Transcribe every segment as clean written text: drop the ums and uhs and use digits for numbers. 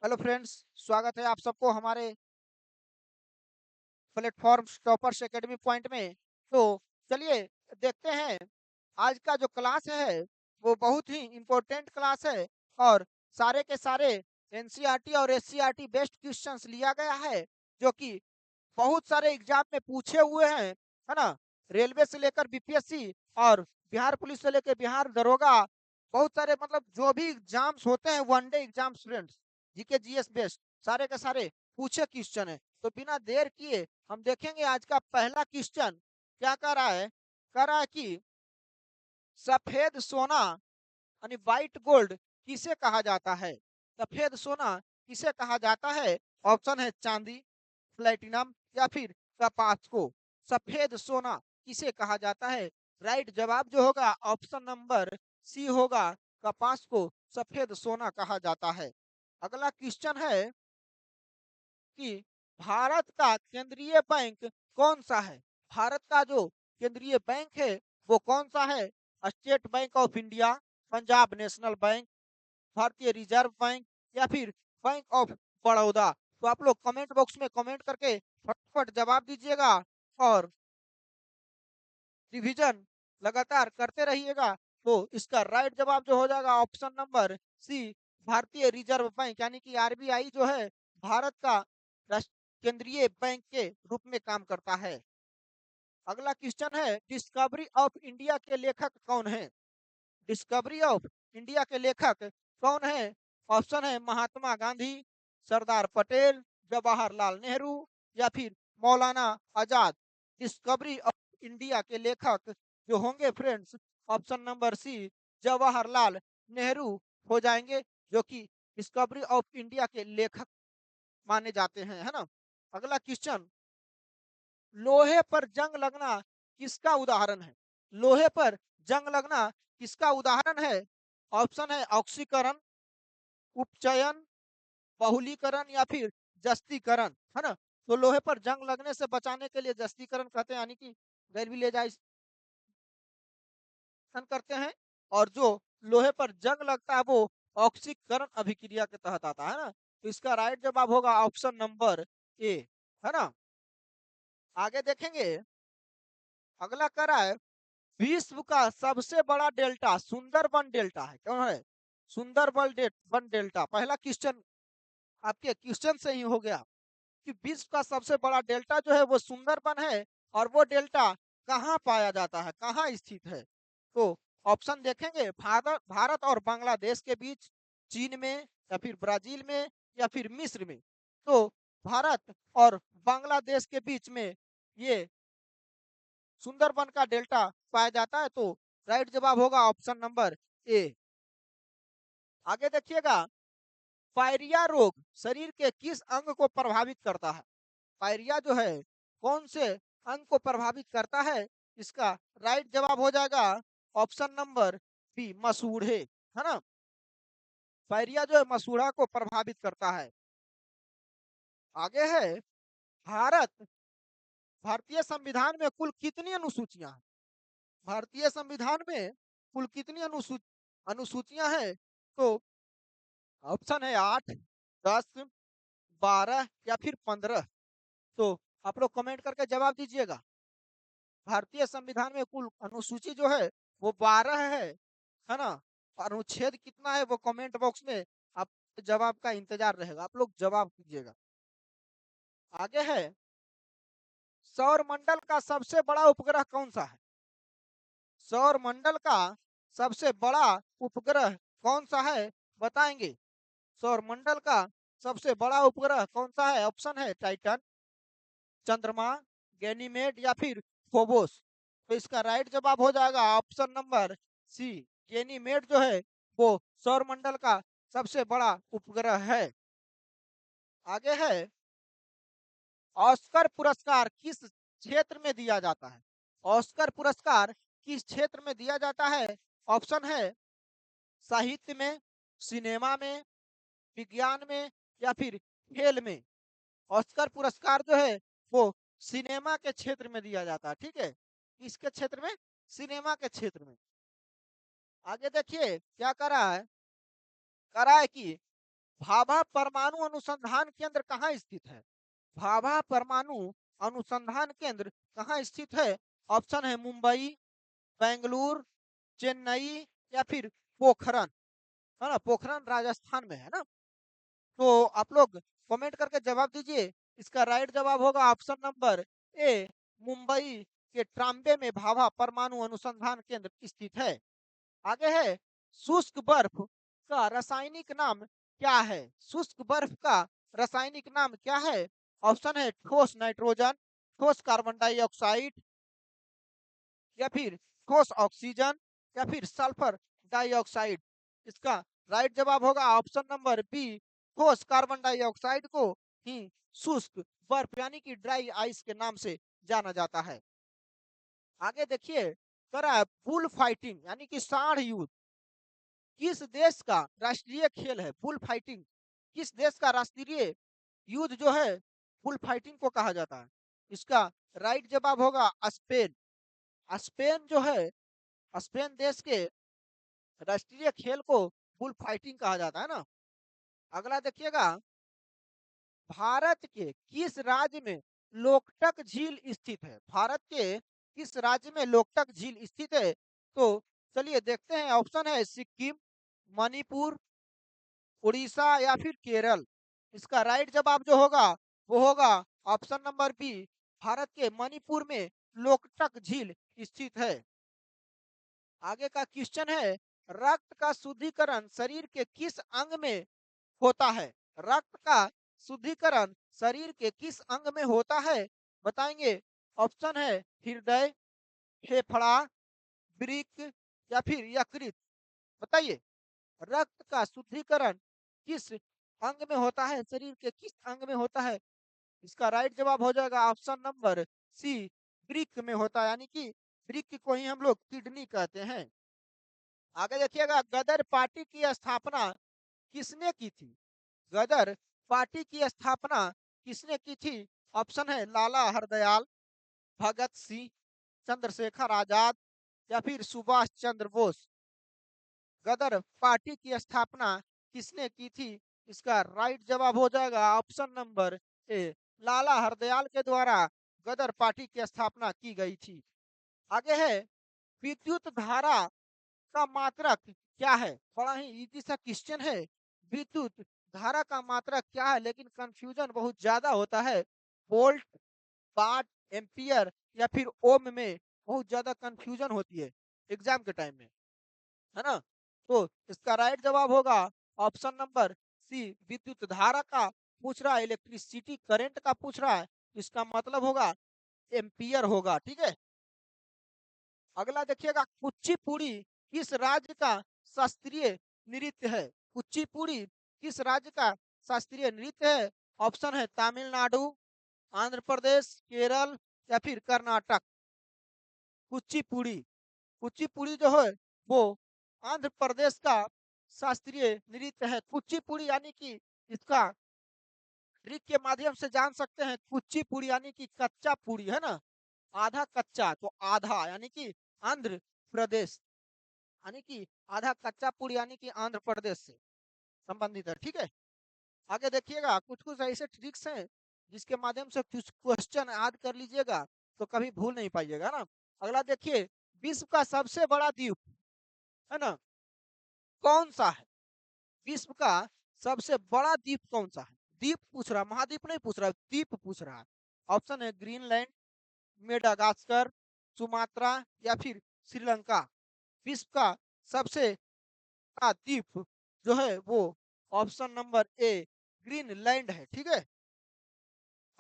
Hello friends, स्वागत है आप सबको हमारे प्लेटफॉर्म टॉपर्स एकेडमी पॉइंट में। तो चलिए देखते हैं, आज का जो क्लास है वो बहुत ही इम्पोर्टेंट क्लास है और सारे के सारे एनसीईआरटी और एससीईआरटी बेस्ड क्वेश्चंस लिया गया है, जो कि बहुत सारे एग्जाम में पूछे हुए हैं, है ना। रेलवे से लेकर बीपीएससी और बिहार पुलिस से लेकर बिहार दरोगा, बहुत सारे मतलब जो भी एग्जाम्स होते हैं one day exams friends, GK GS based सारे के सारे पूछे क्वेश्चन है। तो बिना देर किए हम देखेंगे आज का पहला क्वेश्चन क्या कह रहा है कि सफेद सोना यानी व्हाइट गोल्ड किसे कहा जाता है। सफेद सोना किसे कहा जाता है? ऑप्शन है चांदी, प्लेटिनम या फिर कपास को। सफेद सोना किसे कहा जाता है? राइट जवाब जो होगा ऑप्शन नंबर सी होगा, कपास को सफेद सोना कहा जाता है। अगला क्वेश्चन है कि भारत का केंद्रीय बैंक कौन सा है? भारत का जो केंद्रीय बैंक है वो कौन सा है? State bank of India, Punjab national bank, भारतीय रिजर्व बैंक या फिर बैंक ऑफ बड़ौदा। तो आप लोग कमेंट बॉक्स में कमेंट करके फटाफट जवाब दीजिएगा और रिवीजन लगातार करते रहिएगा। तो इसका राइट जवाब जो हो जाएगा ऑप्शन नंबर सी, भारतीय रिजर्व बैंक, यानी कि आरबीआई जो है भारत का केंद्रीय बैंक के रूप में काम करता है। अगला क्वेश्चन है, डिस्कवरी ऑफ इंडिया के लेखक कौन है? डिस्कवरी ऑफ इंडिया के लेखक कौन है? ऑप्शन है महात्मा गांधी, सरदार पटेल, जवाहरलाल नेहरू या फिर Maulana Azad. Discovery of India के लेखक जो होंगे friends, option number C Jawaharlal Nehru हो जाएंगे, जो कि डिस्कवरी ऑफ इंडिया के लेखक माने जाते हैं, है ना। अगला क्वेश्चन, लोहे पर जंग लगना किसका उदाहरण है? लोहे पर जंग लगना किसका उदाहरण है? ऑप्शन है ऑक्सीकरण, उपचयन, बहुलीकरण या फिर जस्तीकरण, है ना। तो लोहे पर जंग लगने से बचाने के लिए जस्तीकरण कहते हैं, यानी कि गैर करते हैं। और जो लोहे पर जंग लगता है वो ऑक्सीकरण अभिक्रिया के तहत आता है ना। तो इसका राइट जवाब होगा ऑप्शन नंबर ए, है ना। आगे देखेंगे, अगला कह रहा है विश्व का सबसे बड़ा डेल्टा सुंदरबन डेल्टा है, कौन है? सुंदरबन डेल्टा। पहला क्वेश्चन आपके क्वेश्चन से ही हो गया कि विश्व का सबसे बड़ा डेल्टा जो है वो सुंदरबन है, और वो डेल्टा कहाँ पाया जाता है, कहाँ स्थित है? तो ऑप्शन देखेंगे, भारत भारत और बांग्लादेश के बीच, चीन में या फिर ब्राजील में या फिर मिस्र में। तो भारत और बांग्लादेश के बीच में ये सुंदरबन का डेल्टा पाया जाता है। तो राइट जवाब होगा ऑप्शन नंबर ए। आगे देखिएगा, पायरिया रोग शरीर के किस अंग को प्रभावित करता है? पायरिया जो है कौन से अंग को प्रभावित करता है? इसका राइट जवाब हो जाएगा ऑप्शन नंबर बी, मसूड़े, है ना। पायरिया जो है मसूड़ा को प्रभावित करता है। आगे है, भारत भारतीय संविधान में कुल कितनी अनुसूचियां हैं? भारतीय संविधान में कुल कितनी अनुसूचियां हैं? तो ऑप्शन है 8, 10, 12 या फिर 15। तो आप लोग कमेंट करके जवाब दीजिएगा। भारतीय संविधान में कुल अनुसूची जो है वो 12 है ना। अनुच्छेद कितना है वो कमेंट बॉक्स में आप जवाब का इंतजार रहेगा, आप लोग जवाब कीजिएगा। आगे है, सौर मंडल का सबसे बड़ा उपग्रह कौन सा है? सौर मंडल का सबसे बड़ा उपग्रह कौन सा है, बताएंगे? सौर मंडल का सबसे बड़ा उपग्रह कौन सा है? ऑप्शन है टाइटन, चंद्रमा, गैनीमेड या फिर फोबोस। तो इसका राइट जवाब हो जाएगा ऑप्शन नंबर सी, गैनीमेड जो है वो सौरमंडल का सबसे बड़ा उपग्रह है। आगे है, ऑस्कर पुरस्कार किस क्षेत्र में दिया जाता है? ऑस्कर पुरस्कार किस क्षेत्र में दिया जाता है? ऑप्शन है साहित्य में, सिनेमा में, विज्ञान में या फिर खेल में। ऑस्कर पुरस्कार जो है वो सिनेमा के क्षेत्र में दिया जाता है, ठीक है। किसके क्षेत्र में? सिनेमा के क्षेत्र में। आगे देखिए क्या कर रहा है, कह रहा है कि भाभा परमाणु अनुसंधान केंद्र कहाँ स्थित है? भाभा परमाणु अनुसंधान केंद्र कहाँ स्थित है? ऑप्शन है मुंबई, बेंगलुरु, चेन्नई या फिर पोखरन, है ना, पोखरन राजस्थान में है ना। तो आप लोग कमेंट करके जवाब दीजिए। इसका राइट जवाब होगा ऑप्शन नंबर ए, मुंबई के ट्राम्बे में भाभा परमाणु अनुसंधान केंद्र स्थित है। आगे है, शुष्क बर्फ का रासायनिक नाम क्या है? शुष्क बर्फ का रासायनिक नाम क्या है? ऑप्शन है ठोस नाइट्रोजन, ठोस कार्बन डाइऑक्साइड या फिर ठोस ऑक्सीजन या फिर सल्फर डाइऑक्साइड। इसका राइट जवाब होगा ऑप्शन नंबर बी, ठोस कार्बन डाइऑक्साइड को ही शुष्क बर्फ यानी कि ड्राई आइस के नाम से जाना जाता है। आगे देखिए, करा बुल फाइटिंग यानी कि सांड युद्ध किस देश का राष्ट्रीय खेल है? बुल फाइटिंग किस देश का राष्ट्रीय युद्ध जो है बुल फाइटिंग को कहा जाता है? इसका राइट जवाब होगा स्पेन। स्पेन जो है, स्पेन देश के राष्ट्रीय खेल को बुल फाइटिंग कहा जाता है ना। अगला देखिएगा, भारत के किस राज्य में लोकटक झील स्थित है? भारत के किस राज्य में लोकटक झील स्थित है? तो चलिए देखते हैं। ऑप्शन है सिक्किम, मणिपुर, उड़ीसा या फिर केरल। इसका राइट जवाब जो होगा वो होगा ऑप्शन नंबर बी, भारत के मणिपुर में लोकटक झील स्थित है। आगे का क्वेश्चन है, रक्त का शुद्धिकरण शरीर के किस अंग में होता है? रक्त का शुद्धिकरण शरीर के किस अंग में होता है? बताएंगे। ऑप्शन है हृदय, फेफड़ा, वृक्क या फिर यकृत। बताइए, रक्त का शुद्धिकरण किस अंग में होता है? शरीर के किस अंग में होता है? इसका राइट जवाब हो जाएगा ऑप्शन नंबर सी, वृक्क में होता है, यानी कि वृक्क को ही हम लोग किडनी कहते हैं। आगे देखिएगा, गदर पार्टी की स्थापना किसने की थी? गदर पार्टी की स्थापना किसने की थी? ऑप्शन है लाला हरदयाल, भगत सिंह, चंद्रशेखर आजाद या फिर सुभाष चंद्र बोस। गदर पार्टी की स्थापना किसने की थी? इसका राइट जवाब हो जाएगा ऑप्शन नंबर ए, लाला हरदयाल के द्वारा गदर पार्टी की स्थापना की गई थी। आगे है, विद्युत धारा का मात्रक क्या है? बड़ा ही इजी सा क्वेश्चन है। विद्युत धारा का मात्रक क्या है? लेकिन कंफ्यूजन बहुत ज्यादा होता है। वोल्ट, वाट, एम्पियर या फिर ओम में बहुत ज्यादा कंफ्यूजन होती है एग्जाम के टाइम में, है ना। तो इसका राइट जवाब होगा ऑप्शन नंबर सी, विद्युत धारा का पूछ रहा है, इलेक्ट्रिसिटी करंट का पूछ रहा है, इसका मतलब होगा एम्पियर होगा। ठीक है। अगला देखिएगा, कुचिपुड़ी किस राज्य का शास्त्रीय नृत्य है? कुचिपुड़ी किस राज्य का शास्त्रीय नृत्य है? ऑप्शन है तमिलनाडु, आंध्र प्रदेश, केरल या फिर कर्नाटक। कुचिपुड़ी, कुचिपुड़ी जो है वो आंध्र प्रदेश का शास्त्रीय नृत्य है। कुचिपुड़ी यानी कि इसका ट्रिक के माध्यम से जान सकते हैं। कुचिपुड़ी यानी कि कच्चा पूड़ी, है ना, आधा कच्चा तो आधा यानी कि आंध्र प्रदेश, यानी कि आधा कच्चा पूड़ी यानी कि आंध्र प्रदेश से संबंधित है। ठीक है। आगे देखिएगा, कुछ कुछ ऐसे ट्रिक्स हैं जिसके माध्यम से कुछ क्वेश्चन याद कर लीजिएगा तो कभी भूल नहीं पाइएगा ना। अगला देखिए, विश्व का सबसे बड़ा द्वीप, है ना, कौन सा है? विश्व का सबसे बड़ा द्वीप कौन सा है? द्वीप पूछ रहा, महाद्वीप नहीं पूछ रहा, द्वीप पूछ रहा है। ऑप्शन है ग्रीनलैंड, मेडागास्कर, सुमात्रा या फिर श्रीलंका। विश्व का सबसे बड़ा द्वीप जो है वो ऑप्शन नंबर ए, ग्रीनलैंड है। ठीक है।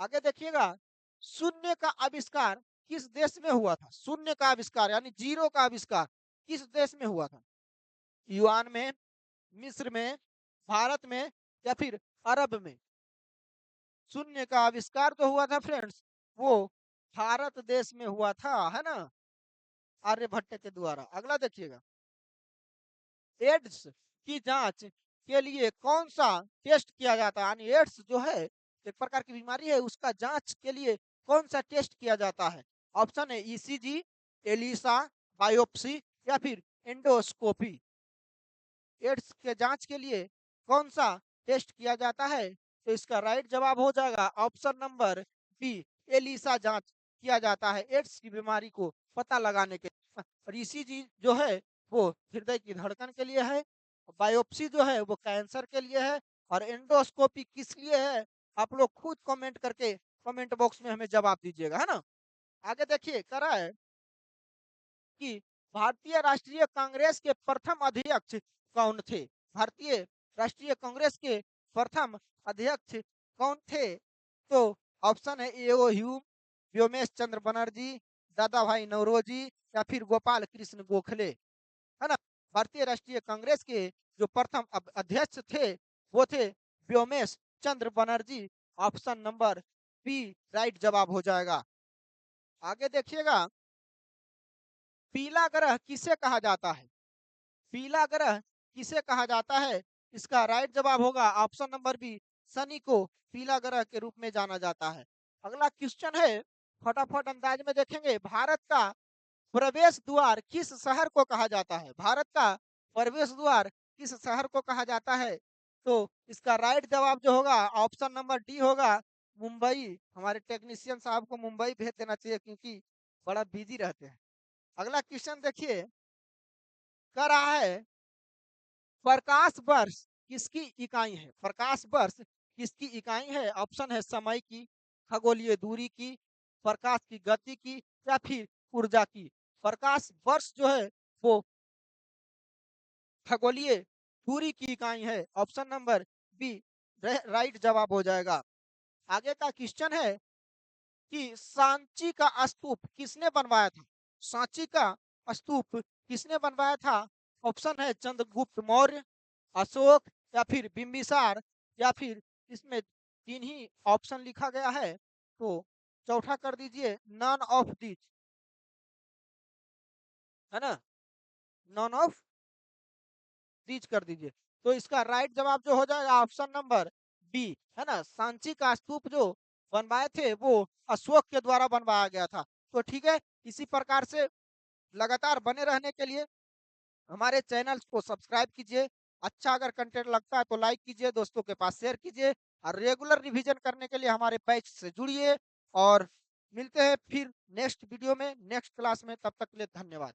आगे देखिएगा, शून्य का आविष्कार किस देश में हुआ था? शून्य का आविष्कार यानी जीरो का आविष्कार किस देश में हुआ था? युआन में, मिस्र में, भारत में या फिर अरब में? शून्य का आविष्कार जो हुआ था फ्रेंड्स वो भारत देश में हुआ था, है ना, आर्यभट्ट के द्वारा। अगला देखिएगा, एड्स की जांच के लिए कौन सा टेस्ट किया जाता है? यानी एड्स जो है एक प्रकार की बीमारी है, उसका जांच के लिए कौन सा टेस्ट किया जाता है? ऑप्शन है ईसीजी, एलिसा, बायोप्सी या फिर एंडोस्कोपी। एड्स के जांच के लिए कौन सा टेस्ट किया जाता है? तो इसका राइट जवाब हो जाएगा ऑप्शन नंबर बी, एलिसा जांच किया जाता है एड्स की बीमारी को पता लगाने के लिए। और ईसीजी जो है वो हृदय की धड़कन के लिए है, बायोप्सी जो है वो कैंसर के लिए है, और एंडोस्कोपी किस लिए है? आप लोग खुद कमेंट करके कमेंट बॉक्स में हमें जवाब दीजिएगा, है ना। आगे देखिए करा है कि भारतीय राष्ट्रीय कांग्रेस के प्रथम अध्यक्ष कौन थे? भारतीय राष्ट्रीय कांग्रेस के प्रथम अध्यक्ष कौन थे? तो ऑप्शन है ए ओ ह्यूम, व्योमेश चंद्र बनर्जी, दादा भाई नौरोजी, या फिर गोपाल कृष्ण गोखले, है ना। भारतीय राष्ट्रीय कांग्रेस के जो प्रथम अध्यक्ष थे वो थे Vyomesh Chandra Banerjee. Option number B right जवाब हो जाएगा। आगे देखिएगा, पीला ग्रह किसे कहा जाता है? पीला ग्रह किसे कहा जाता है? इसका राइट जवाब होगा ऑप्शन नंबर बी, शनि को पीला ग्रह के रूप में जाना जाता है। अगला क्वेश्चन है, फटाफट अंदाज में देखेंगे, भारत का प्रवेश द्वार किस शहर को कहा जाता है? भारत का प्रवेश द्वार किस शहर को कहा जाता है? तो इसका राइट जवाब जो होगा ऑप्शन नंबर डी होगा, मुंबई। हमारे टेक्नीशियन साहब को मुंबई भेज देना चाहिए क्योंकि बड़ा बिजी रहते हैं। अगला क्वेश्चन देखिए, कह रहा है प्रकाश वर्ष किसकी इकाई है? प्रकाश वर्ष किसकी इकाई है? ऑप्शन है समय की, खगोलीय दूरी की, प्रकाश की गति की, या फिर ऊर्जा की। प्रकाश वर्ष जो है वो खगोलीय दूरी की इकाई है। ऑप्शन नंबर बी राइट जवाब हो जाएगा। आगे का क्वेश्चन है कि सांची का स्तूप किसने बनवाया था? सांची का स्तूप किसने बनवाया था? ऑप्शन है चंद्रगुप्त मौर्य, अशोक, या फिर बिंबिसार, या फिर इसमें तीन ही ऑप्शन लिखा गया है, तो चौथा कर दीजिए नन ऑफ दिस, है ना, नन ऑफ दिस कर दीजिए। तो इसका राइट जवाब जो हो जाएगा ऑप्शन नंबर बी, है ना। सांची का स्तूप जो बनवाए थे वो अशोक के द्वारा बनवाया गया था। तो ठीक है, इसी प्रकार से लगातार बने रहने के लिए हमारे चैनल को सब्सक्राइब कीजिए। अच्छा अगर कंटेंट लगता है तो लाइक कीजिए, दोस्तों के पास शेयर कीजिए, और रेगुलर रिवीजन करने के लिए हमारे बैच से जुड़िए। और मिलते हैं फिर नेक्स्ट वीडियो में, नेक्स्ट क्लास में। तब तक के लिए धन्यवाद।